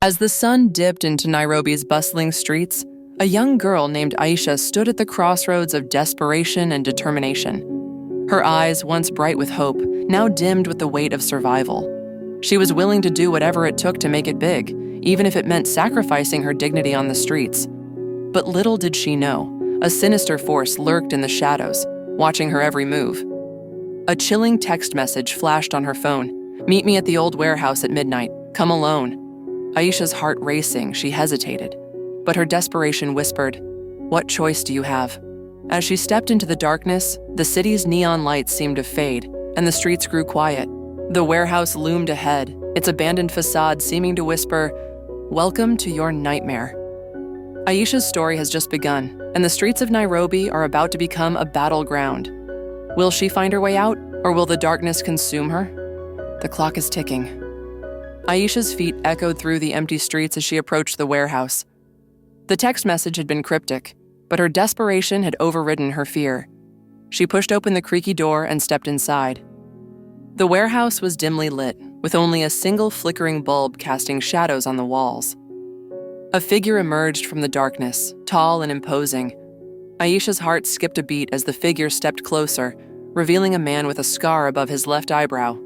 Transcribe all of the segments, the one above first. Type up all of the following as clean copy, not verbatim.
As the sun dipped into Nairobi's bustling streets, a young girl named Aisha stood at the crossroads of desperation and determination. Her eyes, once bright with hope, now dimmed with the weight of survival. She was willing to do whatever it took to make it big, even if it meant sacrificing her dignity on the streets. But little did she know, a sinister force lurked in the shadows, watching her every move. A chilling text message flashed on her phone. "Meet me at the old warehouse at midnight. Come alone." Aisha's heart racing, she hesitated. But her desperation whispered, "What choice do you have?" As she stepped into the darkness, the city's neon lights seemed to fade, and the streets grew quiet. The warehouse loomed ahead, its abandoned facade seeming to whisper, "Welcome to your nightmare." Aisha's story has just begun, and the streets of Nairobi are about to become a battleground. Will she find her way out, or will the darkness consume her? The clock is ticking. Aisha's feet echoed through the empty streets as she approached the warehouse. The text message had been cryptic, but her desperation had overridden her fear. She pushed open the creaky door and stepped inside. The warehouse was dimly lit, with only a single flickering bulb casting shadows on the walls. A figure emerged from the darkness, tall and imposing. Aisha's heart skipped a beat as the figure stepped closer, revealing a man with a scar above his left eyebrow.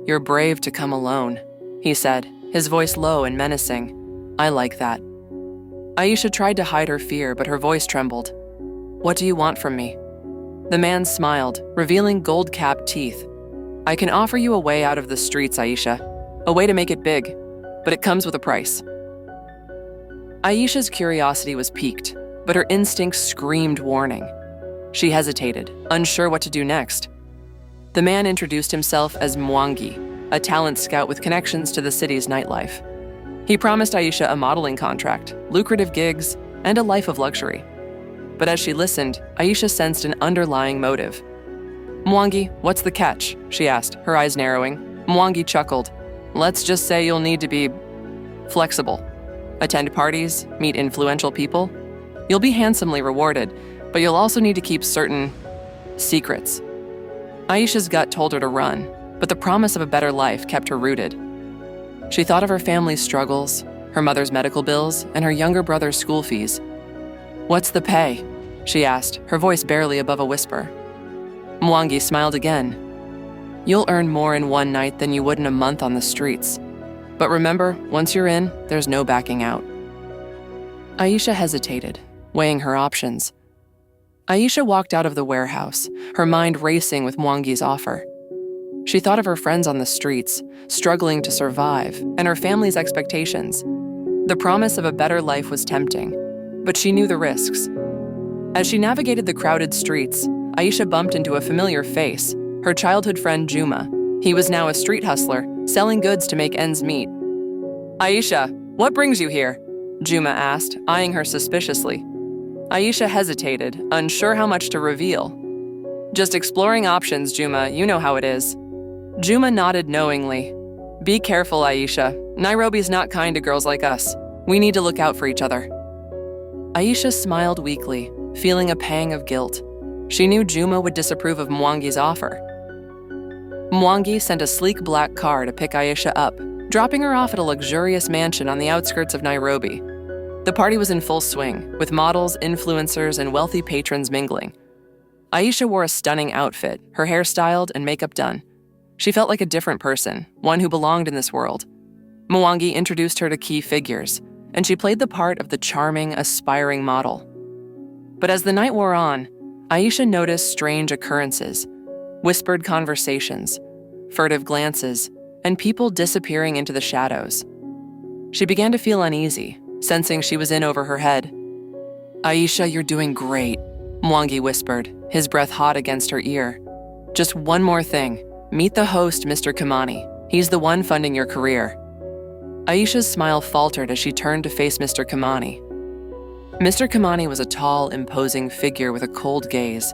"You're brave to come alone," he said, his voice low and menacing. "I like that." Aisha tried to hide her fear, but her voice trembled. "What do you want from me?" The man smiled, revealing gold-capped teeth. "I can offer you a way out of the streets, Aisha. A way to make it big, but it comes with a price." Aisha's curiosity was piqued, but her instincts screamed warning. She hesitated, unsure what to do next. The man introduced himself as Mwangi, a talent scout with connections to the city's nightlife. He promised Aisha a modeling contract, lucrative gigs, and a life of luxury. But as she listened, Aisha sensed an underlying motive. "Mwangi, what's the catch?" she asked, her eyes narrowing. Mwangi chuckled. "Let's just say you'll need to be flexible. Attend parties, meet influential people. You'll be handsomely rewarded, but you'll also need to keep certain secrets." Aisha's gut told her to run, but the promise of a better life kept her rooted. She thought of her family's struggles, her mother's medical bills, and her younger brother's school fees. "What's the pay?" she asked, her voice barely above a whisper. Mwangi smiled again. "You'll earn more in one night than you would in a month on the streets. But remember, once you're in, there's no backing out." Aisha hesitated, weighing her options. Aisha walked out of the warehouse, her mind racing with Mwangi's offer. She thought of her friends on the streets, struggling to survive, and her family's expectations. The promise of a better life was tempting, but she knew the risks. As she navigated the crowded streets, Aisha bumped into a familiar face, her childhood friend Juma. He was now a street hustler, selling goods to make ends meet. "Aisha, what brings you here?" Juma asked, eyeing her suspiciously. Aisha hesitated, unsure how much to reveal. "Just exploring options, Juma, you know how it is." Juma nodded knowingly. "Be careful, Aisha. Nairobi's not kind to girls like us. We need to look out for each other." Aisha smiled weakly, feeling a pang of guilt. She knew Juma would disapprove of Mwangi's offer. Mwangi sent a sleek black car to pick Aisha up, dropping her off at a luxurious mansion on the outskirts of Nairobi. The party was in full swing, with models, influencers, and wealthy patrons mingling. Aisha wore a stunning outfit, her hair styled and makeup done. She felt like a different person, one who belonged in this world. Mwangi introduced her to key figures, and she played the part of the charming, aspiring model. But as the night wore on, Aisha noticed strange occurrences, whispered conversations, furtive glances, and people disappearing into the shadows. She began to feel uneasy, sensing she was in over her head. "Aisha, you're doing great," Mwangi whispered, his breath hot against her ear. "Just one more thing. Meet the host, Mr. Kimani. He's the one funding your career." Aisha's smile faltered as she turned to face Mr. Kimani. Mr. Kimani was a tall, imposing figure with a cold gaze.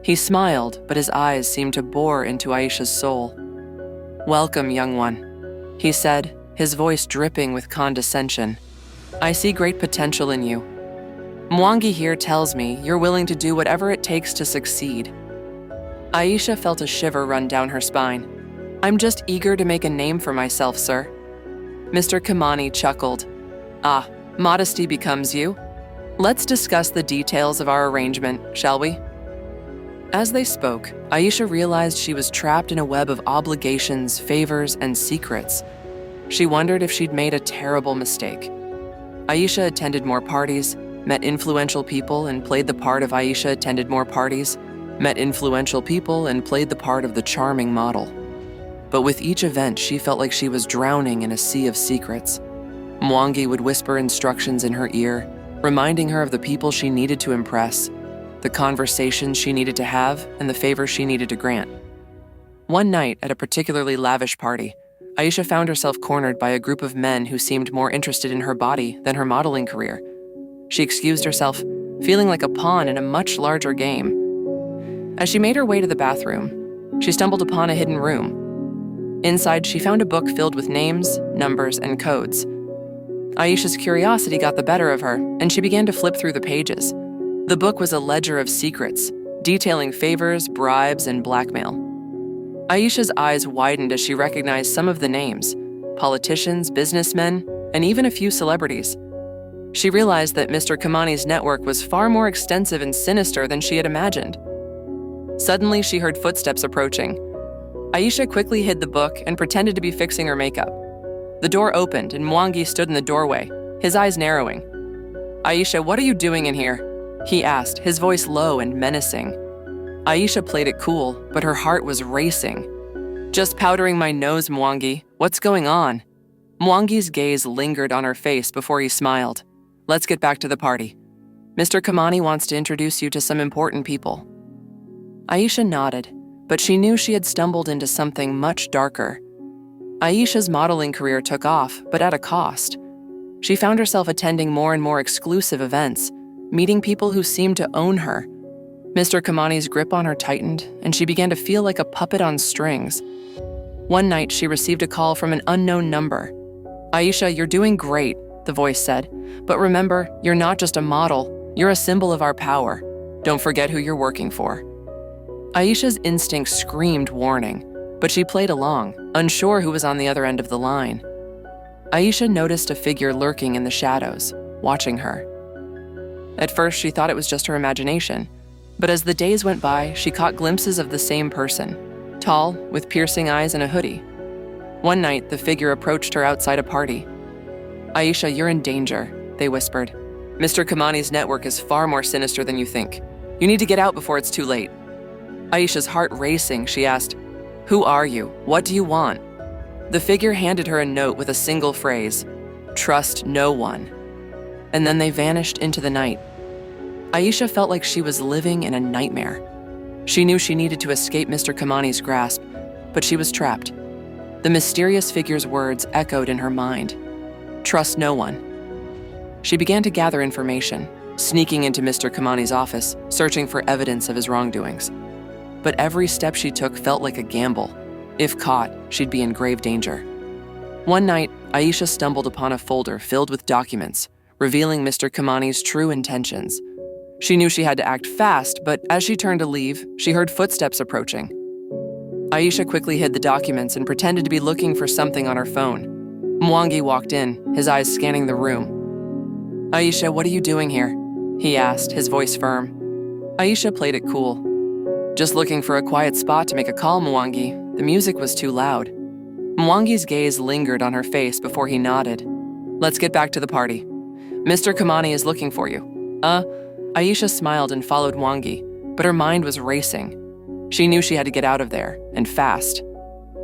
He smiled, but his eyes seemed to bore into Aisha's soul. "Welcome, young one," he said, his voice dripping with condescension. "I see great potential in you. Mwangi here tells me you're willing to do whatever it takes to succeed." Aisha felt a shiver run down her spine. "I'm just eager to make a name for myself, sir." Mr. Kamani chuckled. Ah, modesty becomes you? Let's discuss the details of our arrangement, shall we? As they spoke, Aisha realized she was trapped in a web of obligations, favors, and secrets. She wondered if she'd made a terrible mistake. Aisha attended more parties, met influential people, and played the part of Aisha attended more parties, met influential people, and played the part of the charming model. But with each event, she felt like she was drowning in a sea of secrets. Mwangi would whisper instructions in her ear, reminding her of the people she needed to impress, the conversations she needed to have, and the favors she needed to grant. One night, at a particularly lavish party, Aisha found herself cornered by a group of men who seemed more interested in her body than her modeling career. She excused herself, feeling like a pawn in a much larger game. As she made her way to the bathroom, she stumbled upon a hidden room. Inside, she found a book filled with names, numbers, and codes. Aisha's curiosity got the better of her, and she began to flip through the pages. The book was a ledger of secrets, detailing favors, bribes, and blackmail. Aisha's eyes widened as she recognized some of the names: politicians, businessmen, and even a few celebrities. She realized that Mr. Kamani's network was far more extensive and sinister than she had imagined. Suddenly, she heard footsteps approaching. Aisha quickly hid the book and pretended to be fixing her makeup. The door opened and Mwangi stood in the doorway, his eyes narrowing. "Aisha, what are you doing in here?" he asked, his voice low and menacing. Aisha played it cool, but her heart was racing. "Just powdering my nose, Mwangi. What's going on?" Mwangi's gaze lingered on her face before he smiled. "Let's get back to the party. Mr. Kamani wants to introduce you to some important people." Aisha nodded, but she knew she had stumbled into something much darker. Aisha's modeling career took off, but at a cost. She found herself attending more and more exclusive events, meeting people who seemed to own her. Mr. Kamani's grip on her tightened, and she began to feel like a puppet on strings. One night, she received a call from an unknown number. "Aisha, you're doing great," the voice said. "But remember, you're not just a model, you're a symbol of our power. Don't forget who you're working for." Aisha's instincts screamed warning, but she played along, unsure who was on the other end of the line. Aisha noticed a figure lurking in the shadows, watching her. At first, she thought it was just her imagination, but as the days went by, she caught glimpses of the same person, tall, with piercing eyes and a hoodie. One night, the figure approached her outside a party. "Aisha, you're in danger," they whispered. "Mr. Kamani's network is far more sinister than you think. You need to get out before it's too late." Aisha's heart racing, she asked, "Who are you? What do you want?" The figure handed her a note with a single phrase, "Trust no one." And then they vanished into the night. Aisha felt like she was living in a nightmare. She knew she needed to escape Mr. Kamani's grasp, but she was trapped. The mysterious figure's words echoed in her mind. "Trust no one." She began to gather information, sneaking into Mr. Kamani's office, searching for evidence of his wrongdoings. But every step she took felt like a gamble. If caught, she'd be in grave danger. One night, Aisha stumbled upon a folder filled with documents, revealing Mr. Kamani's true intentions. She knew she had to act fast, but as she turned to leave, she heard footsteps approaching. Aisha quickly hid the documents and pretended to be looking for something on her phone. Mwangi walked in, his eyes scanning the room. "Aisha, what are you doing here?" he asked, his voice firm. Aisha played it cool. "Just looking for a quiet spot to make a call, Mwangi. The music was too loud." Mwangi's gaze lingered on her face before he nodded. "Let's get back to the party. Mr. Kamani is looking for you." Aisha smiled and followed Mwangi, but her mind was racing. She knew she had to get out of there, and fast.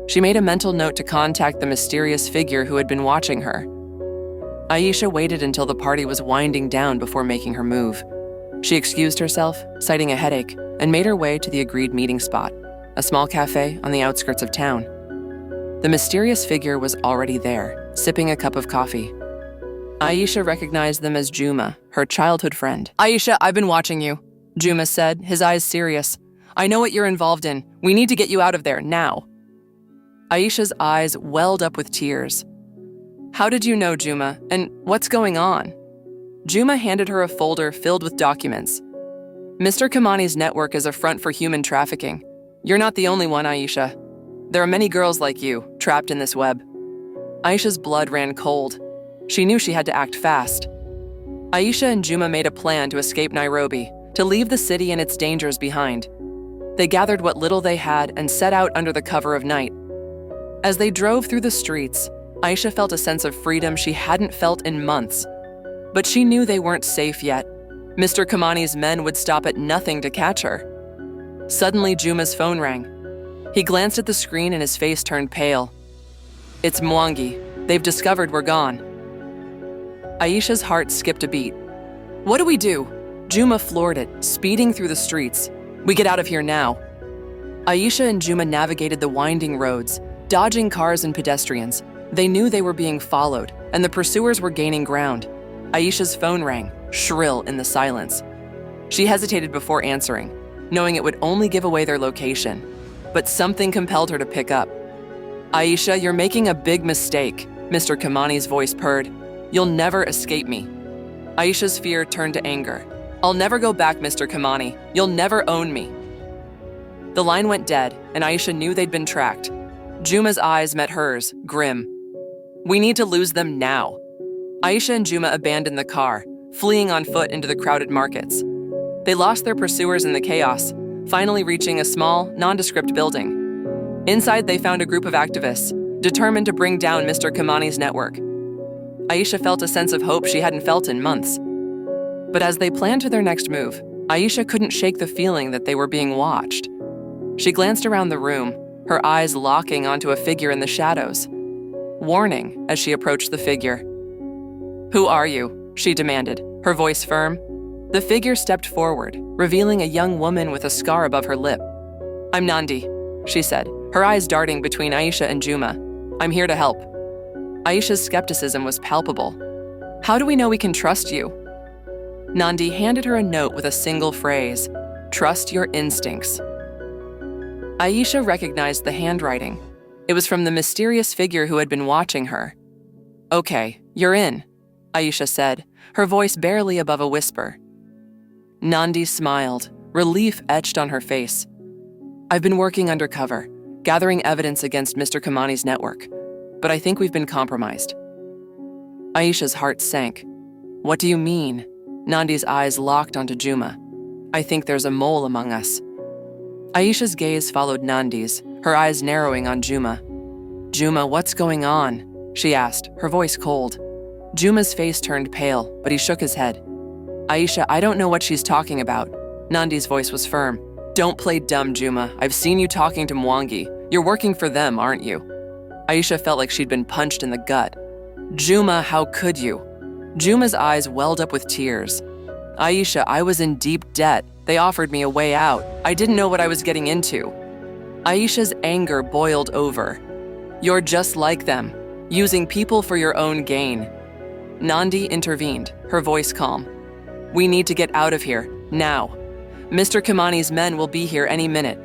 She made a mental note to contact the mysterious figure who had been watching her. Aisha waited until the party was winding down before making her move. She excused herself, citing a headache, and made her way to the agreed meeting spot, a small cafe on the outskirts of town. The mysterious figure was already there, sipping a cup of coffee. Aisha recognized them as Juma, her childhood friend. "Aisha, I've been watching you," Juma said, his eyes serious. "I know what you're involved in. We need to get you out of there, now." Aisha's eyes welled up with tears. "How did you know, Juma? And what's going on?" Juma handed her a folder filled with documents. "Mr. Kamani's network is a front for human trafficking. You're not the only one, Aisha. There are many girls like you, trapped in this web." Aisha's blood ran cold. She knew she had to act fast. Aisha and Juma made a plan to escape Nairobi, to leave the city and its dangers behind. They gathered what little they had and set out under the cover of night. As they drove through the streets, Aisha felt a sense of freedom she hadn't felt in months. But she knew they weren't safe yet. Mr. Kamani's men would stop at nothing to catch her. Suddenly, Juma's phone rang. He glanced at the screen and his face turned pale. "It's Mwangi. They've discovered we're gone." Aisha's heart skipped a beat. "What do we do?" Juma floored it, speeding through the streets. "We get out of here now." Aisha and Juma navigated the winding roads, dodging cars and pedestrians. They knew they were being followed, and the pursuers were gaining ground. Aisha's phone rang, shrill in the silence. She hesitated before answering, knowing it would only give away their location. But something compelled her to pick up. "Aisha, you're making a big mistake," Mr. Kamani's voice purred. "You'll never escape me." Aisha's fear turned to anger. "I'll never go back, Mr. Kamani. You'll never own me." The line went dead, and Aisha knew they'd been tracked. Juma's eyes met hers, grim. "We need to lose them now." Aisha and Juma abandoned the car, fleeing on foot into the crowded markets. They lost their pursuers in the chaos, finally reaching a small, nondescript building. Inside, they found a group of activists, determined to bring down Mr. Kamani's network. Aisha felt a sense of hope she hadn't felt in months. But as they planned to their next move, Aisha couldn't shake the feeling that they were being watched. She glanced around the room, her eyes locking onto a figure in the shadows. Warning as she approached the figure. "Who are you?" she demanded, her voice firm. The figure stepped forward, revealing a young woman with a scar above her lip. "I'm Nandi," she said, her eyes darting between Aisha and Juma. "I'm here to help." Aisha's skepticism was palpable. "How do we know we can trust you?" Nandi handed her a note with a single phrase, "Trust your instincts." Aisha recognized the handwriting. It was from the mysterious figure who had been watching her. "Okay, you're in," Aisha said, her voice barely above a whisper. Nandi smiled, relief etched on her face. "I've been working undercover, gathering evidence against Mr. Kamani's network, but I think we've been compromised." Aisha's heart sank. "What do you mean?" Nandi's eyes locked onto Juma. "I think there's a mole among us." Aisha's gaze followed Nandi's, her eyes narrowing on Juma. "Juma, what's going on?" she asked, her voice cold. Juma's face turned pale, but he shook his head. "Aisha, I don't know what she's talking about." Nandi's voice was firm. "Don't play dumb, Juma. I've seen you talking to Mwangi. You're working for them, aren't you?" Aisha felt like she'd been punched in the gut. "Juma, how could you?" Juma's eyes welled up with tears. "Aisha, I was in deep debt. They offered me a way out. I didn't know what I was getting into." Aisha's anger boiled over. "You're just like them, using people for your own gain." Nandi intervened, her voice calm. "We need to get out of here, now. Mr. Kamani's men will be here any minute."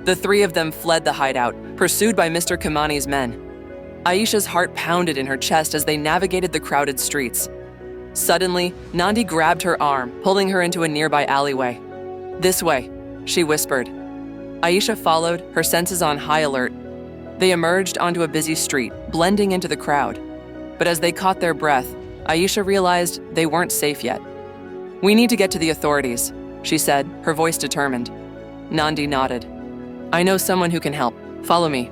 The three of them fled the hideout, pursued by Mr. Kamani's men. Aisha's heart pounded in her chest as they navigated the crowded streets. Suddenly, Nandi grabbed her arm, pulling her into a nearby alleyway. "This way," she whispered. Aisha followed, her senses on high alert. They emerged onto a busy street, blending into the crowd. But as they caught their breath, Aisha realized they weren't safe yet. "We need to get to the authorities," she said, her voice determined. Nandi nodded. "I know someone who can help. Follow me."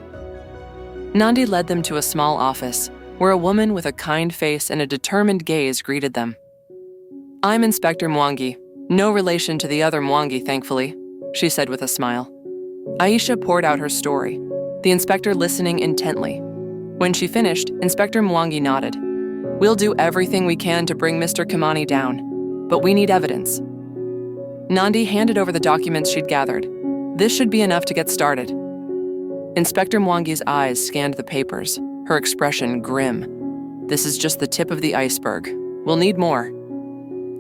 Nandi led them to a small office, where a woman with a kind face and a determined gaze greeted them. "I'm Inspector Mwangi. No relation to the other Mwangi, thankfully," she said with a smile. Aisha poured out her story, the inspector listening intently. When she finished, Inspector Mwangi nodded. "We'll do everything we can to bring Mr. Kamani down, but we need evidence." Nandi handed over the documents she'd gathered. "This should be enough to get started." Inspector Mwangi's eyes scanned the papers, her expression grim. "This is just the tip of the iceberg. We'll need more."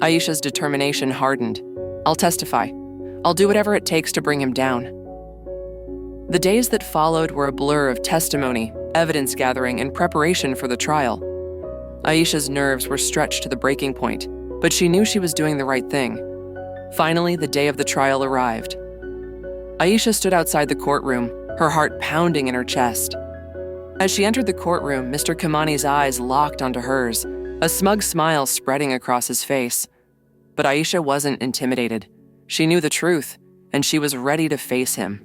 Aisha's determination hardened. "I'll testify. I'll do whatever it takes to bring him down." The days that followed were a blur of testimony, evidence gathering, and preparation for the trial. Aisha's nerves were stretched to the breaking point, but she knew she was doing the right thing. Finally, the day of the trial arrived. Aisha stood outside the courtroom, her heart pounding in her chest. As she entered the courtroom, Mr. Kamani's eyes locked onto hers, a smug smile spreading across his face. But Aisha wasn't intimidated. She knew the truth, and she was ready to face him.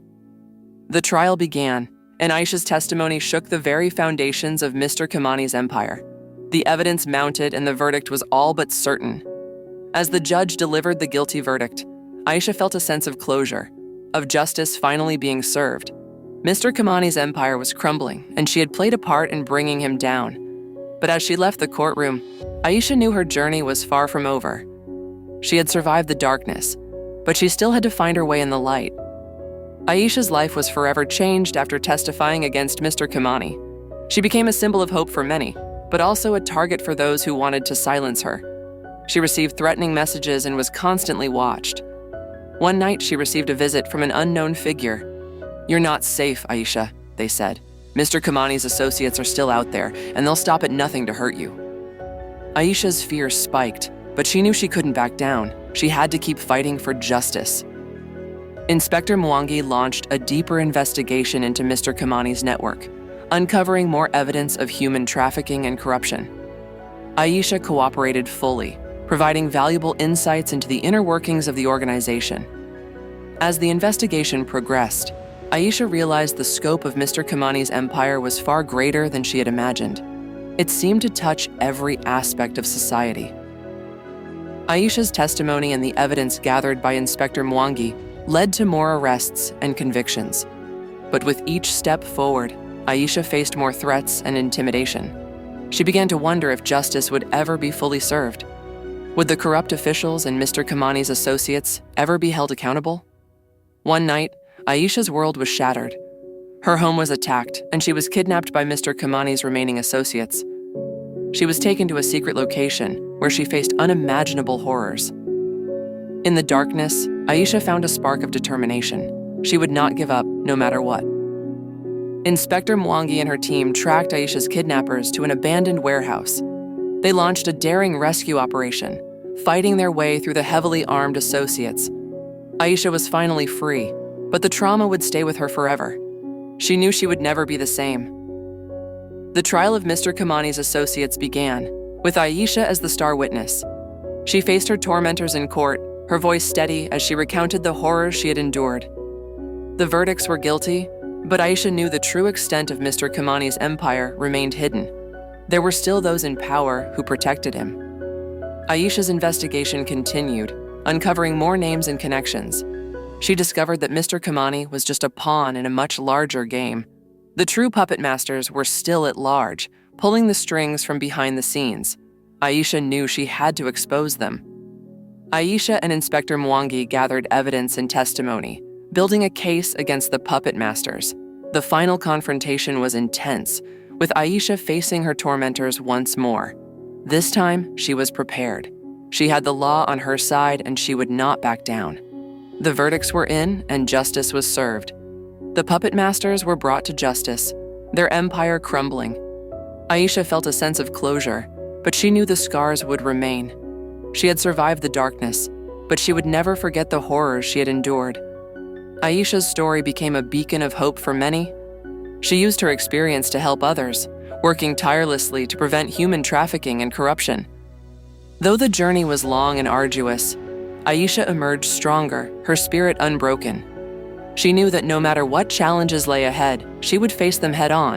The trial began, and Aisha's testimony shook the very foundations of Mr. Kamani's empire. The evidence mounted, and the verdict was all but certain. As the judge delivered the guilty verdict, Aisha felt a sense of closure, of justice finally being served. Mr. Kamani's empire was crumbling, and she had played a part in bringing him down. But as she left the courtroom, Aisha knew her journey was far from over. She had survived the darkness, but she still had to find her way in the light. Aisha's life was forever changed after testifying against Mr. Kamani. She became a symbol of hope for many, but also a target for those who wanted to silence her. She received threatening messages and was constantly watched. One night, she received a visit from an unknown figure. "You're not safe, Aisha," they said. "Mr. Kamani's associates are still out there, and they'll stop at nothing to hurt you." Aisha's fear spiked, but she knew she couldn't back down. She had to keep fighting for justice. Inspector Mwangi launched a deeper investigation into Mr. Kamani's network, uncovering more evidence of human trafficking and corruption. Aisha cooperated fully, providing valuable insights into the inner workings of the organization. As the investigation progressed, Aisha realized the scope of Mr. Kamani's empire was far greater than she had imagined. It seemed to touch every aspect of society. Aisha's testimony and the evidence gathered by Inspector Mwangi led to more arrests and convictions. But with each step forward, Aisha faced more threats and intimidation. She began to wonder if justice would ever be fully served. Would the corrupt officials and Mr. Kamani's associates ever be held accountable? One night, Aisha's world was shattered. Her home was attacked, and she was kidnapped by Mr. Kamani's remaining associates. She was taken to a secret location where she faced unimaginable horrors. In the darkness, Aisha found a spark of determination. She would not give up, no matter what. Inspector Mwangi and her team tracked Aisha's kidnappers to an abandoned warehouse. They launched a daring rescue operation, fighting their way through the heavily armed associates. Aisha was finally free, but the trauma would stay with her forever. She knew she would never be the same. The trial of Mr. Kamani's associates began, with Aisha as the star witness. She faced her tormentors in court, her voice steady as she recounted the horrors she had endured. The verdicts were guilty, but Aisha knew the true extent of Mr. Kamani's empire remained hidden. There were still those in power who protected him. Aisha's investigation continued, uncovering more names and connections. She discovered that Mr. Kamani was just a pawn in a much larger game. The true puppet masters were still at large, pulling the strings from behind the scenes. Aisha knew she had to expose them. Aisha and Inspector Mwangi gathered evidence and testimony, building a case against the puppet masters. The final confrontation was intense, with Aisha facing her tormentors once more. This time, she was prepared. She had the law on her side, and she would not back down. The verdicts were in, and justice was served. The puppet masters were brought to justice, their empire crumbling. Aisha felt a sense of closure, but she knew the scars would remain. She had survived the darkness, but she would never forget the horrors she had endured. Aisha's story became a beacon of hope for many. She used her experience to help others, working tirelessly to prevent human trafficking and corruption. Though the journey was long and arduous, Aisha emerged stronger, her spirit unbroken. She knew that no matter what challenges lay ahead, she would face them head on.